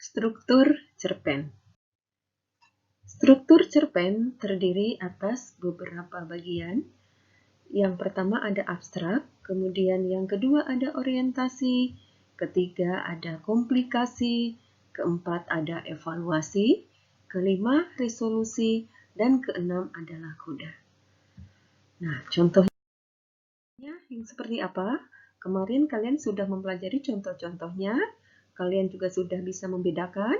Struktur cerpen. Struktur cerpen terdiri atas beberapa bagian. Yang pertama ada abstrak, kemudian yang kedua ada orientasi, ketiga ada komplikasi, keempat ada evaluasi, kelima resolusi, dan keenam adalah coda. Nah, contohnya yang seperti apa? Kemarin kalian sudah mempelajari contoh-contohnya, kalian juga sudah bisa membedakan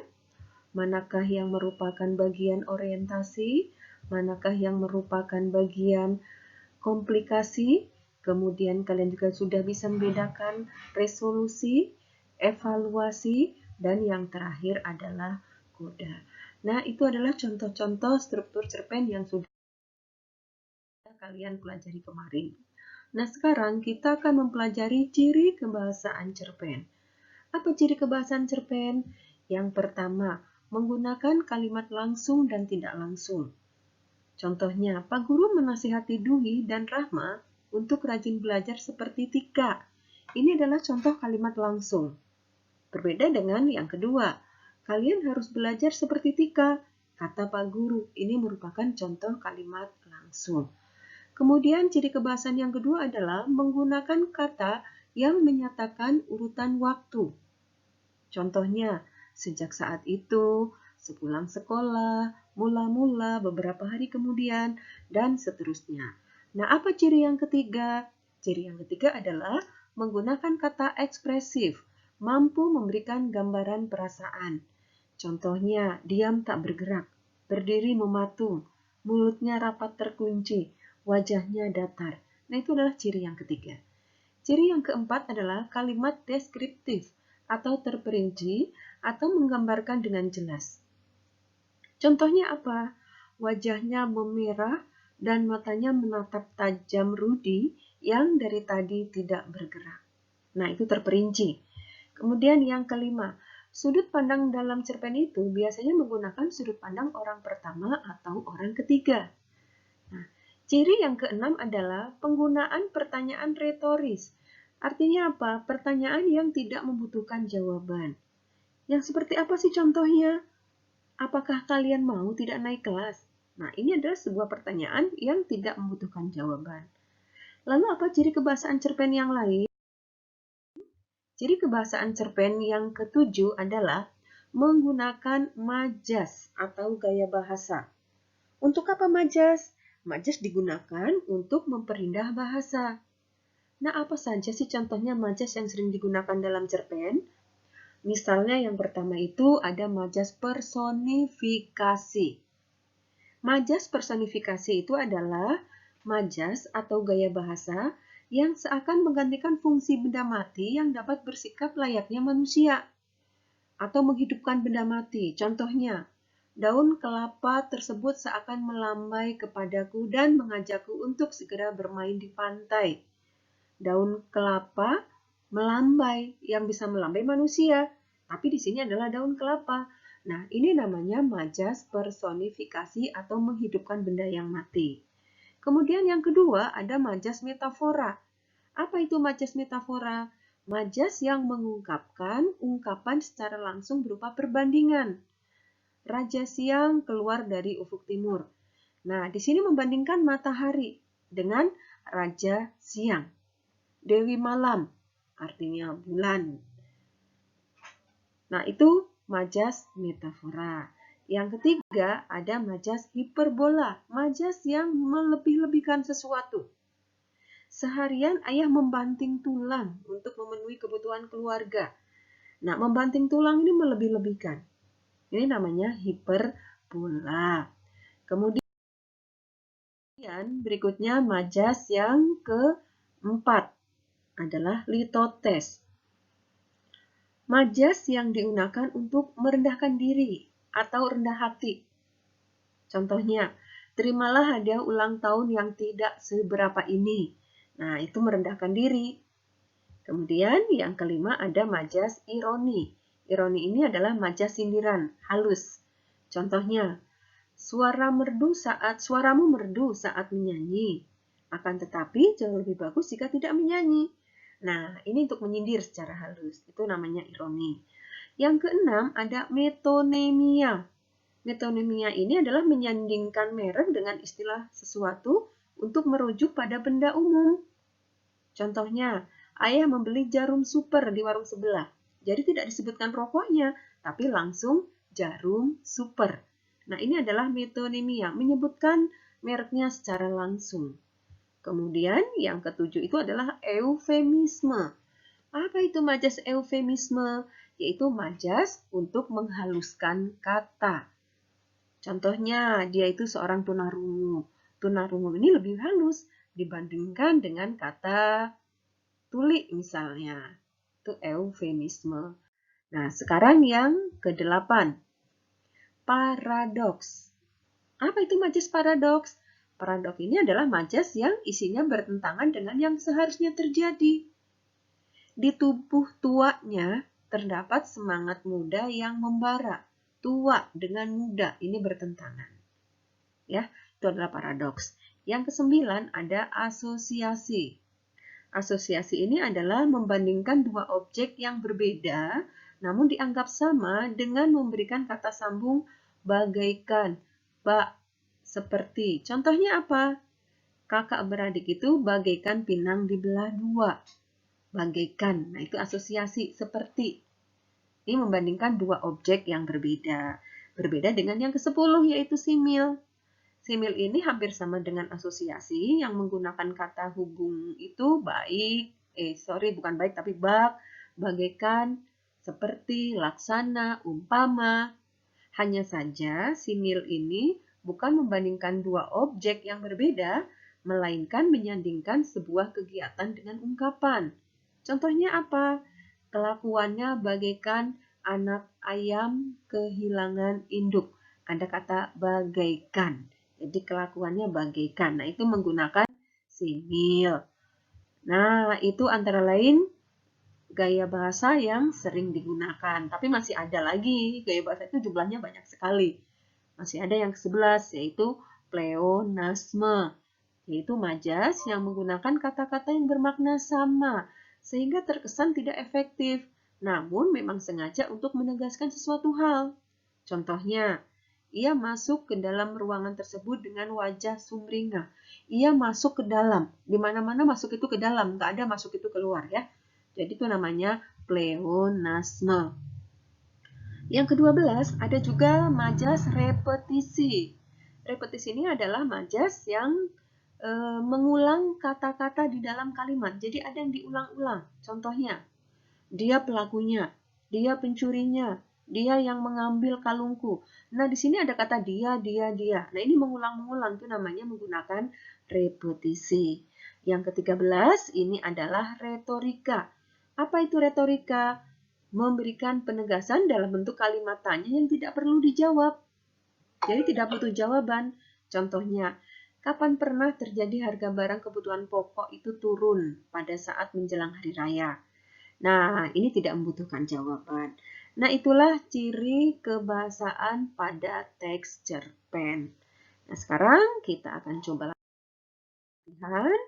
manakah yang merupakan bagian orientasi, manakah yang merupakan bagian komplikasi, kemudian kalian juga sudah bisa membedakan resolusi, evaluasi, dan yang terakhir adalah coda. Nah, itu adalah contoh-contoh struktur cerpen yang sudah kalian pelajari kemarin. Nah, sekarang kita akan mempelajari ciri kebahasaan cerpen. Apa ciri kebahasaan cerpen? Yang pertama, menggunakan kalimat langsung dan tidak langsung. Contohnya, Pak Guru menasihati Dwi dan Rahma untuk rajin belajar seperti Tika. Ini adalah contoh kalimat langsung. Berbeda dengan yang kedua, kalian harus belajar seperti Tika, kata Pak Guru. Ini merupakan contoh kalimat langsung. Kemudian ciri kebahasaan yang kedua adalah menggunakan kata yang menyatakan urutan waktu. Contohnya, sejak saat itu, sepulang sekolah, mula-mula, beberapa hari kemudian, dan seterusnya. Nah, apa ciri yang ketiga? Ciri yang ketiga adalah menggunakan kata ekspresif, mampu memberikan gambaran perasaan. Contohnya, diam tak bergerak, berdiri mematung, mulutnya rapat terkunci, wajahnya datar. Nah, itu adalah ciri yang ketiga. Ciri yang keempat adalah kalimat deskriptif atau terperinci atau menggambarkan dengan jelas. Contohnya apa? Wajahnya memerah dan matanya menatap tajam Rudi yang dari tadi tidak bergerak. Nah, itu terperinci. Kemudian yang kelima, sudut pandang dalam cerpen itu biasanya menggunakan sudut pandang orang pertama atau orang ketiga. Nah, ciri yang keenam adalah penggunaan pertanyaan retoris. Artinya apa? Pertanyaan yang tidak membutuhkan jawaban. Yang seperti apa sih contohnya? Apakah kalian mau tidak naik kelas? Nah, ini adalah sebuah pertanyaan yang tidak membutuhkan jawaban. Lalu apa ciri kebahasaan cerpen yang lain? Ciri kebahasaan cerpen yang ketujuh adalah menggunakan majas atau gaya bahasa. Untuk apa majas? Majas digunakan untuk memperindah bahasa. Nah, apa saja sih contohnya majas yang sering digunakan dalam cerpen? Misalnya yang pertama itu ada majas personifikasi. Majas personifikasi itu adalah majas atau gaya bahasa yang seakan menggantikan fungsi benda mati yang dapat bersikap layaknya manusia atau menghidupkan benda mati. Contohnya, daun kelapa tersebut seakan melambai kepadaku dan mengajakku untuk segera bermain di pantai. Daun kelapa melambai, yang bisa melambai manusia, tapi di sini adalah daun kelapa. Nah, ini namanya majas personifikasi atau menghidupkan benda yang mati. Kemudian yang kedua ada majas metafora. Apa itu majas metafora? Majas yang mengungkapkan ungkapan secara langsung berupa perbandingan. Raja siang keluar dari ufuk timur. Nah, di sini membandingkan matahari dengan raja siang. Dewi malam, artinya bulan. Nah, itu majas metafora. Yang ketiga, ada majas hiperbola, majas yang melebih-lebihkan sesuatu. Seharian ayah membanting tulang untuk memenuhi kebutuhan keluarga. Nah, membanting tulang ini melebih-lebihkan. Ini namanya hiperbola. Kemudian berikutnya majas yang keempat adalah litotes. Majas yang digunakan untuk merendahkan diri atau rendah hati. Contohnya, terimalah hadiah ulang tahun yang tidak seberapa ini. Nah, itu merendahkan diri. Kemudian yang kelima ada majas ironi. Ironi ini adalah majas sindiran, halus. Contohnya, suaramu merdu saat menyanyi. Akan tetapi jauh lebih bagus jika tidak menyanyi. Nah, ini untuk menyindir secara halus. Itu namanya ironi. Yang keenam ada metonemia. Metonemia ini adalah menyandingkan merek dengan istilah sesuatu untuk merujuk pada benda umum. Contohnya, ayah membeli jarum super di warung sebelah. Jadi tidak disebutkan rokoknya, tapi langsung jarum super. Nah, ini adalah metonemia, menyebutkan mereknya secara langsung. Kemudian yang ketujuh itu adalah eufemisme. Apa itu majas eufemisme? Yaitu majas untuk menghaluskan kata. Contohnya, dia itu seorang tunarungu. Tunarungu ini lebih halus dibandingkan dengan kata tuli misalnya. Itu eufemisme. Nah, sekarang yang ke-8. Paradoks. Apa itu majas paradoks? Paradoks ini adalah majas yang isinya bertentangan dengan yang seharusnya terjadi. Di tubuh tuanya terdapat semangat muda yang membara. Tua dengan muda ini bertentangan. Ya, itu adalah paradoks. Yang ke-9 ada asosiasi. Asosiasi ini adalah membandingkan dua objek yang berbeda namun dianggap sama dengan memberikan kata sambung bagaikan, bak, seperti. Contohnya apa? Kakak beradik itu bagaikan pinang dibelah dua. Bagaikan. Nah, itu asosiasi seperti. Ini membandingkan dua objek yang berbeda. Berbeda dengan yang ke-10 yaitu simil. Simil ini hampir sama dengan asosiasi yang menggunakan kata hubung itu baik, bukan baik tapi bak, bagaikan, seperti, laksana, umpama. Hanya saja simil ini bukan membandingkan dua objek yang berbeda, melainkan menyandingkan sebuah kegiatan dengan ungkapan. Contohnya apa? Kelakuannya bagaikan anak ayam kehilangan induk. Ada kata bagaikan. Jadi kelakuannya bagaikan. Nah, itu menggunakan simil. Nah, itu antara lain gaya bahasa yang sering digunakan. Tapi masih ada lagi. Gaya bahasa itu jumlahnya banyak sekali. Masih ada yang ke-11 yaitu pleonasme. Yaitu majas yang menggunakan kata-kata yang bermakna sama sehingga terkesan tidak efektif, namun memang sengaja untuk menegaskan sesuatu hal. Contohnya, ia masuk ke dalam ruangan tersebut dengan wajah sumringah. Ia masuk ke dalam. Di mana-mana masuk itu ke dalam, nggak ada masuk itu keluar ya. Jadi itu namanya pleonasme. Yang ke-12 ada juga majas repetisi. Repetisi ini adalah majas yang mengulang kata-kata di dalam kalimat. Jadi ada yang diulang-ulang. Contohnya, dia pelakunya, dia pencurinya, dia yang mengambil kalungku. Nah, di sini ada kata dia. Nah, ini mengulang-mengulang, itu namanya menggunakan repetisi. Yang ke-13 ini adalah retorika. Apa itu retorika? Memberikan penegasan dalam bentuk kalimat tanya yang tidak perlu dijawab. Jadi tidak butuh jawaban. Contohnya, kapan pernah terjadi harga barang kebutuhan pokok itu turun pada saat menjelang hari raya? Nah, ini tidak membutuhkan jawaban. Nah, itulah ciri kebahasaan pada teks cerpen. Nah, sekarang kita akan coba lihat.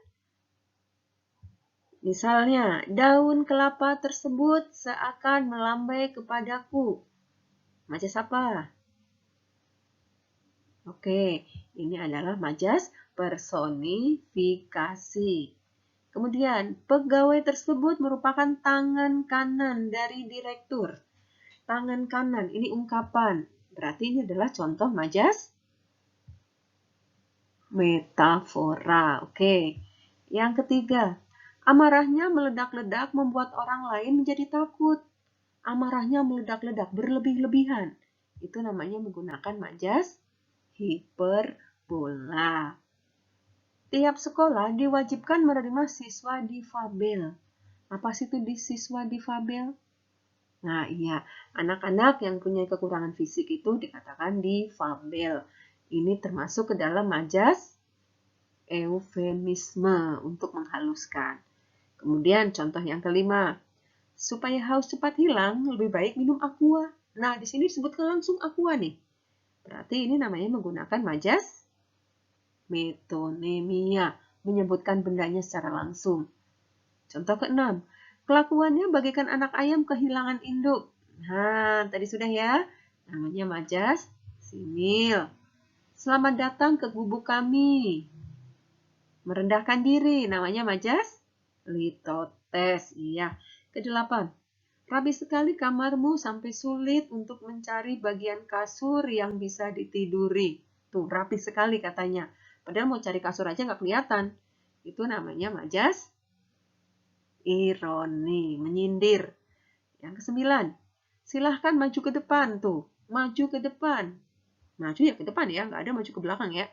Misalnya, daun kelapa tersebut seakan melambai kepadaku. Majas apa? Oke, ini adalah majas personifikasi. Kemudian, pegawai tersebut merupakan tangan kanan dari direktur. Tangan kanan, ini ungkapan. Berarti ini adalah contoh majas metafora. Oke. Yang ketiga, amarahnya meledak-ledak membuat orang lain menjadi takut. Amarahnya meledak-ledak, berlebih-lebihan. Itu namanya menggunakan majas hiperbola. Tiap sekolah diwajibkan menerima siswa difabel. Apa sih itu siswa difabel? Nah, iya, anak-anak yang punya kekurangan fisik itu dikatakan difabel. Ini termasuk ke dalam majas eufemisme untuk menghaluskan. Kemudian contoh yang kelima, supaya haus cepat hilang, lebih baik minum aqua. Nah, di sini disebutkan langsung aqua nih. Berarti ini namanya menggunakan majas metonemia, menyebutkan bendanya secara langsung. Contoh ke-6, kelakuannya bagaikan anak ayam kehilangan induk. Nah, tadi sudah ya. Namanya majas simil. Selamat datang ke gubuk kami. Merendahkan diri, namanya majas litotes. Iya. Kedelapan. Rapi sekali kamarmu sampai sulit untuk mencari bagian kasur yang bisa ditiduri. Tuh, rapi sekali katanya. Padahal mau cari kasur aja nggak kelihatan. Itu namanya majas ironi, menyindir. Yang kesembilan, silahkan maju ke depan tuh. Maju ke depan. Maju ya ke depan ya, nggak ada maju ke belakang ya.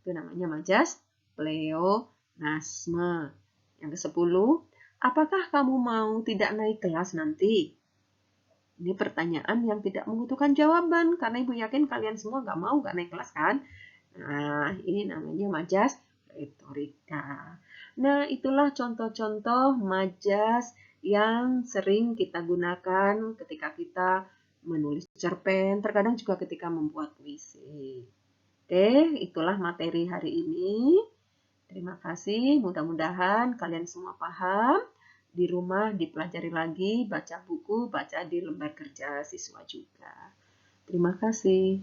Itu namanya majas pleonasme. Yang ke-10, apakah kamu mau tidak naik kelas nanti? Ini pertanyaan yang tidak membutuhkan jawaban, karena Ibu yakin kalian semua nggak naik kelas kan? Nah, ini namanya majas retorika. Nah, itulah contoh-contoh majas yang sering kita gunakan ketika kita menulis cerpen, terkadang juga ketika membuat puisi. Oke, itulah materi hari ini. Terima kasih, mudah-mudahan kalian semua paham. Di rumah dipelajari lagi, baca buku, baca di lembar kerja siswa juga. Terima kasih.